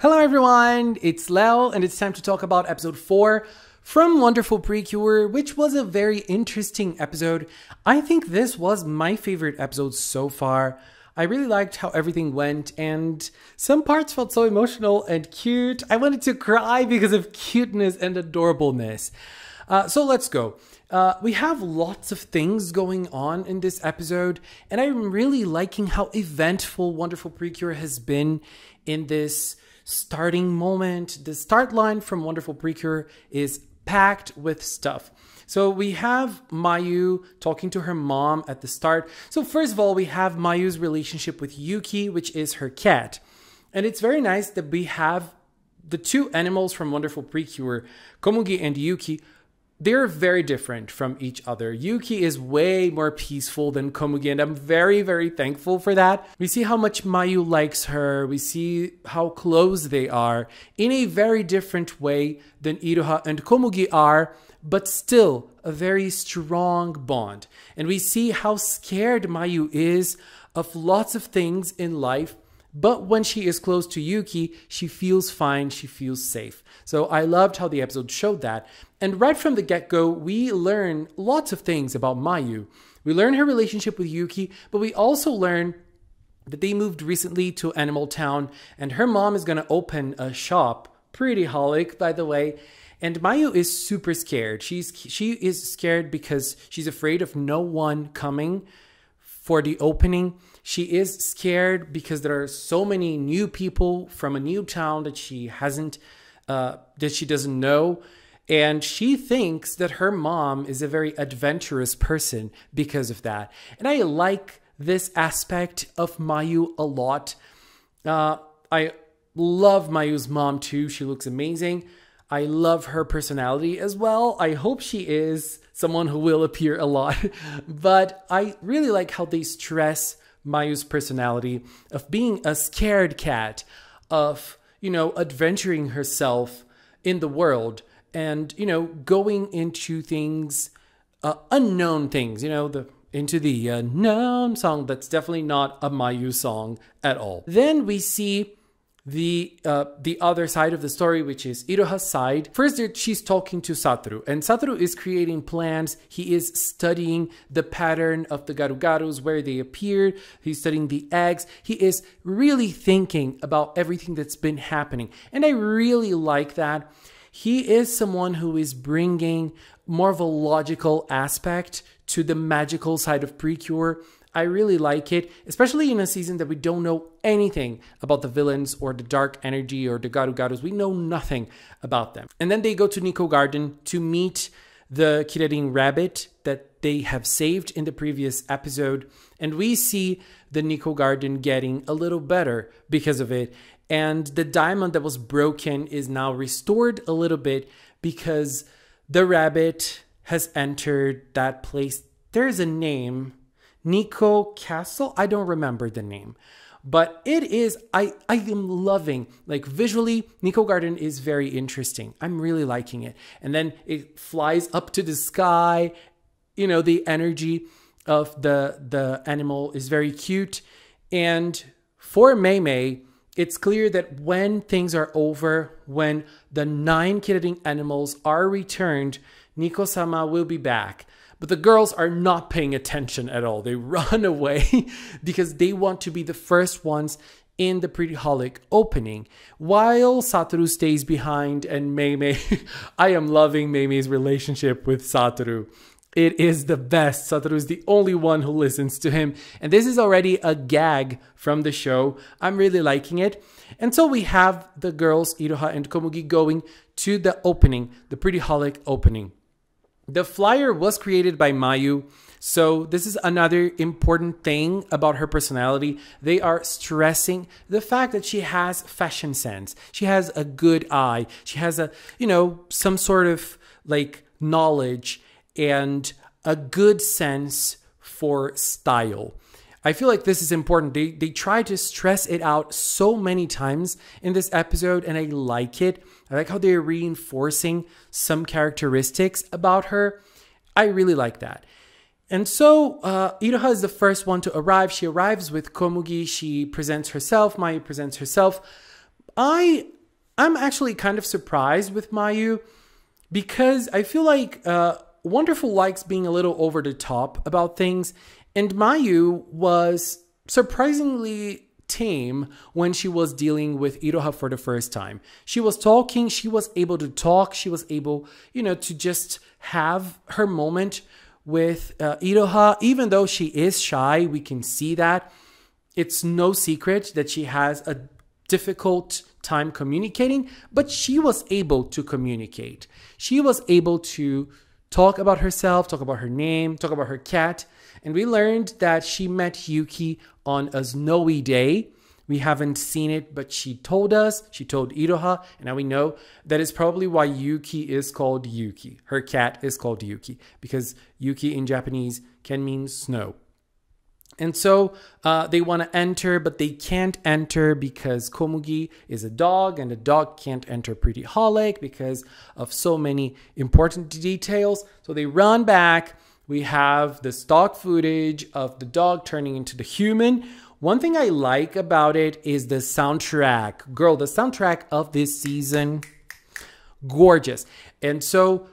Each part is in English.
Hello everyone, it's Leo and it's time to talk about episode 4 from Wonderful PreCure, which was a very interesting episode. I think this was my favorite episode so far. I really liked how everything went and some parts felt so emotional and cute. I wanted to cry because of cuteness and adorableness. So let's go. We have lots of things going on in this episode, and I'm really liking how eventful Wonderful PreCure has been in this starting moment. The start line from Wonderful PreCure is packed with stuff. So we have Mayu talking to her mom at the start. So first of all, we have Mayu's relationship with Yuki, which is her cat. And it's very nice that we have the two animals from Wonderful PreCure, Komugi and Yuki. They're very different from each other. Yuki is way more peaceful than Komugi, and I'm very, very thankful for that. We see how much Mayu likes her. We see how close they are in a very different way than Iroha and Komugi are, but still a very strong bond. And we see how scared Mayu is of lots of things in life. But when she is close to Yuki, she feels fine, she feels safe. So I loved how the episode showed that. And right from the get-go, we learn lots of things about Mayu. We learn her relationship with Yuki, but we also learn that they moved recently to Animal Town, and her mom is going to open a shop. Pretty holic, by the way. And Mayu is super scared. She is scared because she's afraid of no one coming for the opening. She is scared because there are so many new people from a new town that she doesn't know. And she thinks that her mom is a very adventurous person because of that. And I like this aspect of Mayu a lot. I love Mayu's mom too. She looks amazing. I love her personality as well. I hope she is someone who will appear a lot. But I really like how they stress Mayu's personality of being a scared cat, of, adventuring herself in the world and, going into things, unknown things, into the unknown song. That's definitely not a Mayu song at all. Then we see the other side of the story, which is Iroha's side. First, she's talking to Satoru, and Satoru is creating plans. He is studying the pattern of the garugarus, where they appeared. He's studying the eggs. He is really thinking about everything that's been happening, and I really like that. He is someone who is bringing more of a logical aspect to the magical side of PreCure. I really like it, especially in a season that we don't know anything about the villains or the dark energy or the garugarus. We know nothing about them. And then they go to Nico Garden to meet the Kirin rabbit that they have saved in the previous episode. And we see the Nico Garden getting a little better because of it. And the diamond that was broken is now restored a little bit because the rabbit has entered that place. There is a name. Nico Castle? I don't remember the name. But it is, I am loving, like visually, Nico Garden is very interesting. I'm really liking it. And then it flies up to the sky. The energy of the animal is very cute. And for Mei, it's clear that when things are over, when the 9 Kirin animals are returned, Nico-sama will be back. But the girls are not paying attention at all. They run away because they want to be the first ones in the Pretty Holic opening, while Satoru stays behind and Mei. I am loving Mei's relationship with Satoru. It is the best. Satoru is the only one who listens to him. And this is already a gag from the show. I'm really liking it. And so we have the girls, Iroha and Komugi, going to the opening, the Pretty Holic opening. The flyer was created by Mayu, so this is another important thing about her personality. They are stressing the fact that she has fashion sense. She has a good eye. She has some sort of like knowledge and a good sense for style. I feel like this is important. They try to stress it out so many times in this episode, and I like it. I like how they're reinforcing some characteristics about her. I really like that. And so Iroha is the first one to arrive. She arrives with Komugi. She presents herself. Mayu presents herself. I'm actually kind of surprised with Mayu because I feel like Wonderful likes being a little over the top about things, and Mayu was surprisingly tame when she was dealing with Iroha for the first time. She was talking, she was able to talk, she was able, to just have her moment with Iroha. Even though she is shy, we can see that. It's no secret that she has a difficult time communicating, but she was able to communicate. She was able to talk about herself, talk about her name, talk about her cat. And we learned that she met Yuki on a snowy day. We haven't seen it, but she told us, she told Iroha, and now we know that is probably why Yuki is called Yuki. Her cat is called Yuki, because Yuki in Japanese can mean snow. And so they want to enter, but they can't enter because Komugi is a dog, and the dog can't enter Pretty Holic because of so many important details. So they run back. We have the stock footage of the dog turning into the human. One thing I like about it is the soundtrack. Girl, the soundtrack of this season, gorgeous. And so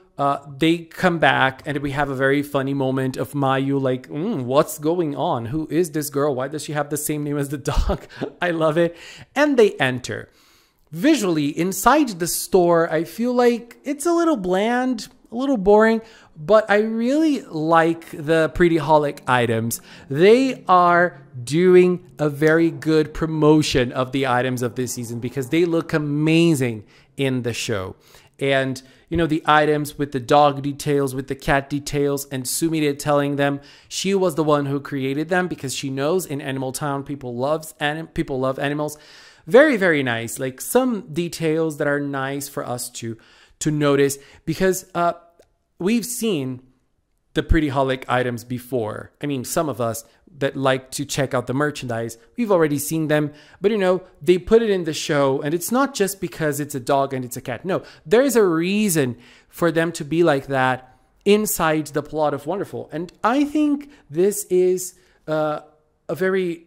they come back and we have a very funny moment of Mayu like, what's going on? Who is this girl? Why does she have the same name as the dog? I love it. And they enter. Visually, inside the store, I feel like it's a little bland, a little boring, but I really like the Pretty Holic items. They are doing a very good promotion of the items of this season because they look amazing in the show. And the items with the dog details, with the cat details, and Sumire telling them she was the one who created them because she knows in Animal Town people love animals. Very, very nice. Like some details that are nice for us to notice because we've seen the Pretty Holic items before. I mean, some of us that like to check out the merchandise, we've already seen them, but they put it in the show, and it's not just because it's a dog and it's a cat. No, there is a reason for them to be like that inside the plot of Wonderful. And I think this is a very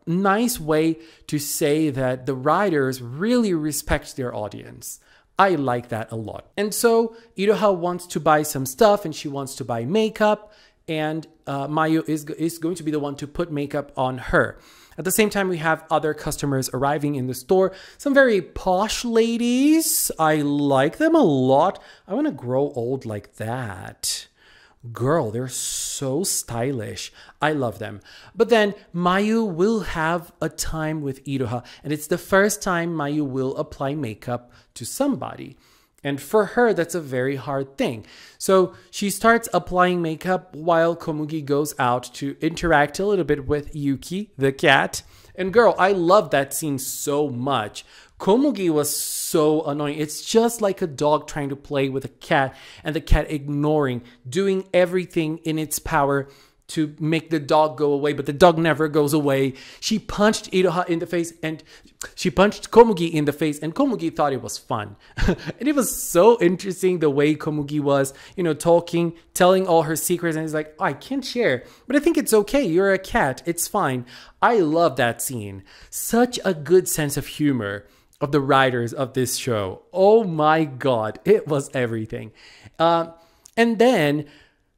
nice way to say that the writers really respect their audience. I like that a lot. And so Iroha wants to buy some stuff, and she wants to buy makeup, and Mayu is going to be the one to put makeup on her. At the same time, we have other customers arriving in the store. Some very posh ladies. I like them a lot. I want to grow old like that. Girl, they're so stylish. I love them. But then Mayu will have a time with Iroha, and it's the first time Mayu will apply makeup to somebody. And for her, that's a very hard thing. So she starts applying makeup while Komugi goes out to interact a little bit with Yuki, the cat. And girl, I love that scene so much. Komugi was so annoying. It's just like a dog trying to play with a cat and the cat ignoring, doing everything in its power to make the dog go away, but the dog never goes away. She punched Iroha in the face, and she punched Komugi in the face, and Komugi thought it was fun. And it was so interesting the way Komugi was, talking, telling all her secrets, and he's like, oh, I can't share, but I think it's okay. You're a cat. It's fine. I love that scene. Such a good sense of humor of the writers of this show. Oh my God, it was everything. And then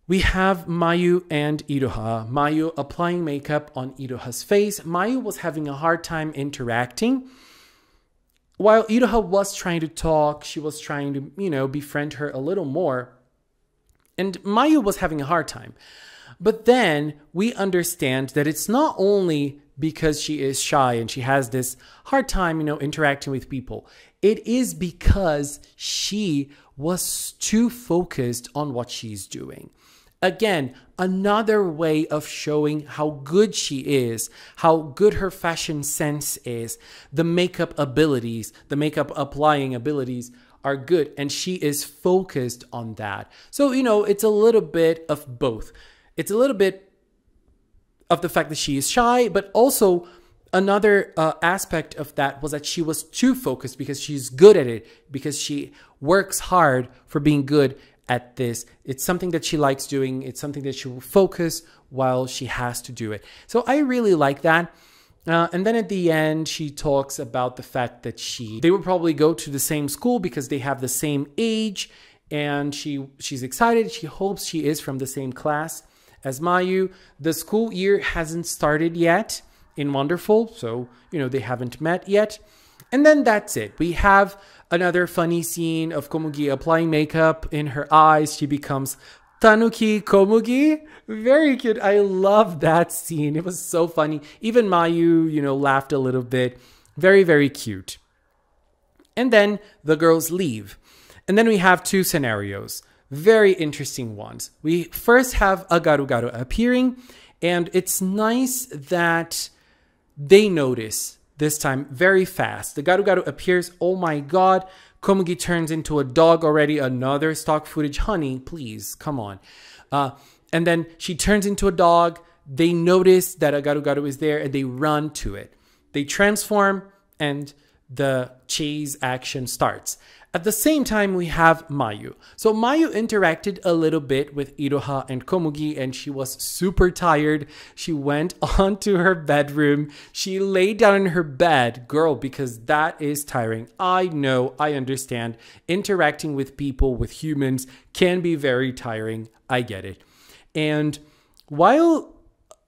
we have Mayu and Iroha. Mayu applying makeup on Iroha's face. Mayu was having a hard time interacting. While Iroha was trying to talk, she was trying to, befriend her a little more. And Mayu was having a hard time. But then we understand that it's not only because she is shy and she has this hard time, interacting with people. It is because she was too focused on what she's doing. Again, another way of showing how good she is, how good her fashion sense is, the makeup abilities, the makeup applying abilities are good, and she is focused on that. So, it's a little bit of both. It's a little bit of the fact that she is shy, but also another aspect of that was that she was too focused because she's good at it, because she works hard for being good at this. It's something that she likes doing. It's something that she will focus while she has to do it. So I really like that. And then at the end, she talks about the fact that they will probably go to the same school because they have the same age. And she's excited. She hopes she is from the same class as Mayu. The school year hasn't started yet in Wonderful. So, they haven't met yet. And then that's it. We have another funny scene of Komugi applying makeup in her eyes. She becomes Tanuki Komugi. Very cute. I love that scene. It was so funny. Even Mayu, laughed a little bit. Very, very cute. And then the girls leave. And then we have two scenarios. Very interesting ones. We first have a Garu appearing. And it's nice that they notice this time very fast. The Garu appears. Oh my god. Komugi turns into a dog already. Another stock footage. Honey, please, come on. And then she turns into a dog. They notice that a Garu is there and they run to it. They transform and the chase action starts. At the same time, we have Mayu. So Mayu interacted a little bit with Iroha and Komugi and she was super tired. She went onto her bedroom. She laid down in her bed, girl, because that is tiring. I know, I understand. Interacting with people, with humans can be very tiring. I get it. And while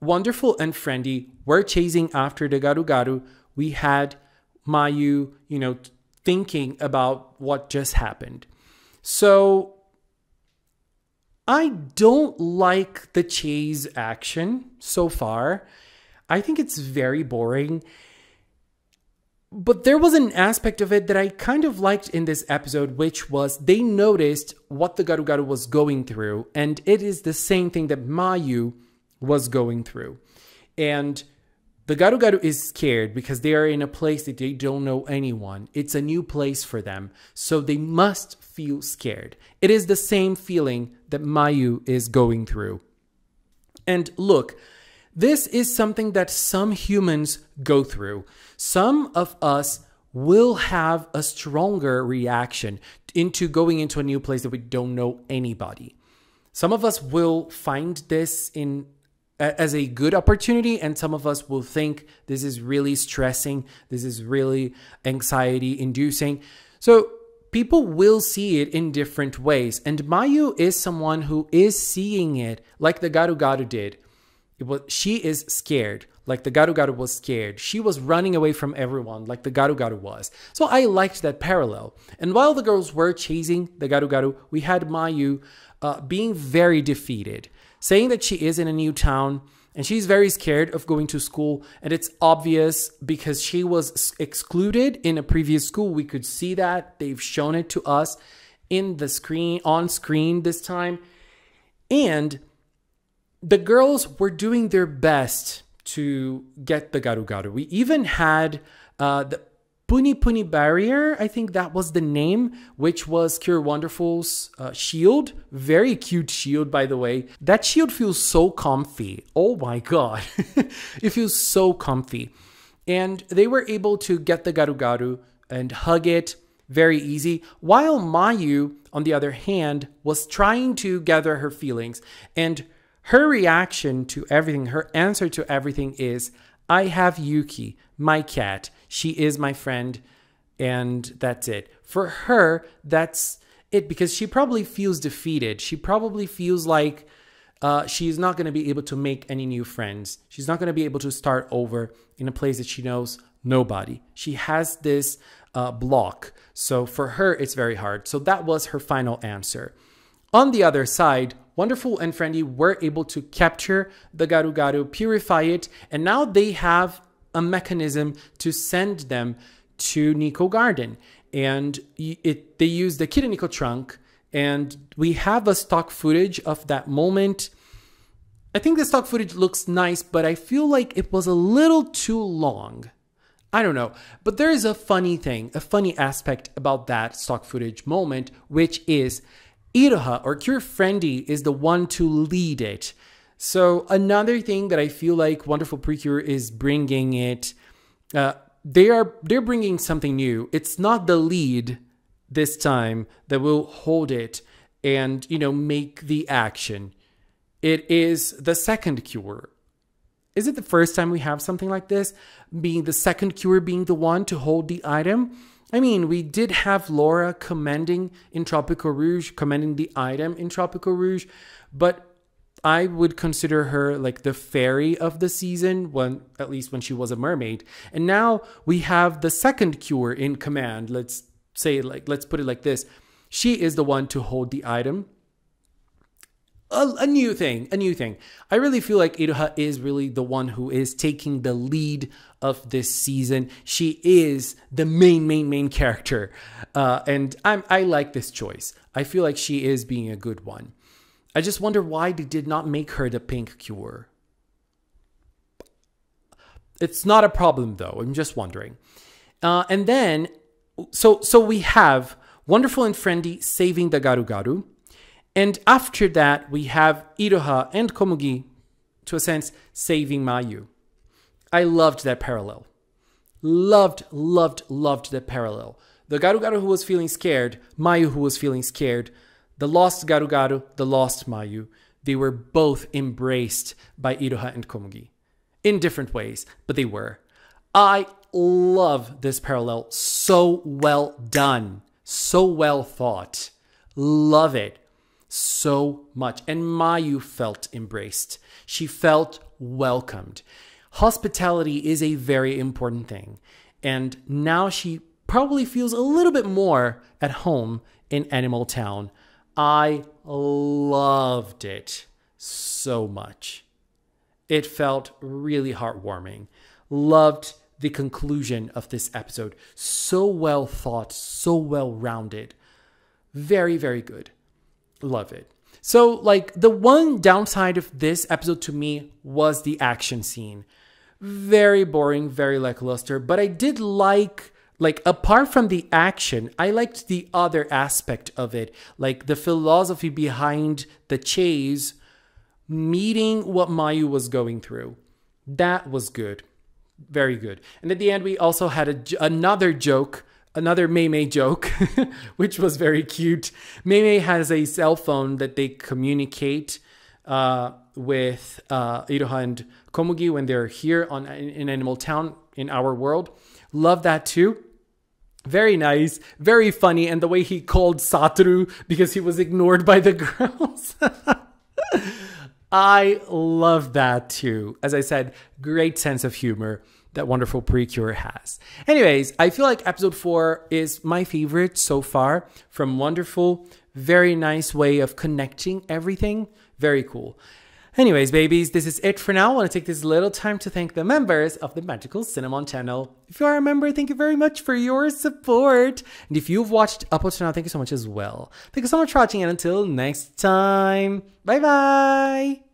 Wonderful and Friendly were chasing after the Garu, we had Mayu, thinking about what just happened. So I don't like the chase action so far. I think it's very boring. But there was an aspect of it that I kind of liked in this episode, which was they noticed what the Garu was going through. And it is the same thing that Mayu was going through. And the Garu is scared because they are in a place that they don't know anyone. It's a new place for them. So they must feel scared. It is the same feeling that Mayu is going through. And look, this is something that some humans go through. Some of us will have a stronger reaction into going into a new place that we don't know anybody. Some of us will find this as a good opportunity, and some of us will think this is really stressing, this is really anxiety inducing. So people will see it in different ways, and Mayu is someone who is seeing it like the Garu did. She is scared like the Garu was scared. She was running away from everyone like the Garu was. So I liked that parallel. And while the girls were chasing the Garu, we had Mayu being very defeated, saying that she is in a new town and she's very scared of going to school. And it's obvious because she was excluded in a previous school. We could see that. They've shown it to us in the screen, on screen this time. And the girls were doing their best to get the Garu. We even had the Puni barrier, I think that was the name, which was Cure Wonderful's shield. Very cute shield, by the way. That shield feels so comfy. Oh my god. It feels so comfy. And they were able to get the Garu and hug it very easy, while Mayu, on the other hand, was trying to gather her feelings. And her reaction to everything, her answer to everything is, I have Yuki, my cat. She is my friend, and that's it. For her, that's it, because she probably feels defeated. She probably feels like she's not going to be able to make any new friends. She's not going to be able to start over in a place that she knows nobody. She has this block. So for her, it's very hard. So that was her final answer. On the other side, Wonderful and Friendly were able to capture the Garu, purify it, and now they have a mechanism to send them to Nico Garden. And they use the Kid Nico trunk, and we have a stock footage of that moment. I think the stock footage looks nice, but I feel like it was a little too long. I don't know, but there is a funny thing, a funny aspect about that stock footage moment, which is Iroha or Cure Friendly is the one to lead it. So another thing that I feel like Wonderful PreCure is bringing it, they're bringing something new. It's not the lead this time that will hold it and, make the action. It is the second cure. Is it the first time we have something like this? Being the second cure, being the one to hold the item? I mean, we did have Laura commending in Tropical Rouge, commending the item in Tropical Rouge, but I would consider her like the fairy of the season, at least when she was a mermaid. And now we have the second cure in command. Let's put it like this. She is the one to hold the item. A new thing. I really feel like Iroha is really the one who is taking the lead of this season. She is the main character. And I like this choice. I feel like she is being a good one. I just wonder why they did not make her the pink cure. It's not a problem though. I'm just wondering. And then, so we have Wonderful and Friendly saving the Garu Garu. And after that, we have Iroha and Komugi, to a sense, saving Mayu. I loved that parallel. Loved that parallel. The Garu Garu who was feeling scared, Mayu who was feeling scared, the lost Garu Garu, the lost Mayu, they were both embraced by Iroha and Komugi. In different ways, but they were. I love this parallel. So well done. So well thought. Love it so much. And Mayu felt embraced. She felt welcomed. Hospitality is a very important thing. And now she probably feels a little bit more at home in Animal Town. I loved it so much. It felt really heartwarming. Loved the conclusion of this episode. So well thought, so well rounded. Very, very good. Love it. So, like, the one downside of this episode to me was the action scene. Very boring, very lackluster, but I did like, apart from the action, I liked the other aspect of it, like the philosophy behind the chase, meeting what Mayu was going through. That was good. Very good. And at the end, we also had another joke, another Mei joke, which was very cute. Mei has a cell phone that they communicate with Iroha and Komugi when they're here in Animal Town in our world. Love that too. Very nice, very funny. And the way he called Satoru because he was ignored by the girls. I love that too. As I said, great sense of humor that wonderful PreCure has. Anyways, I feel like episode 4 is my favorite so far. From wonderful, very nice way of connecting everything. Very cool. Anyways, babies, this is it for now. I want to take this little time to thank the members of the Magical Cinnamon channel. If you are a member, thank you very much for your support. And if you've watched up until now, thank you so much as well. Thank you so much for watching, and until next time, bye-bye.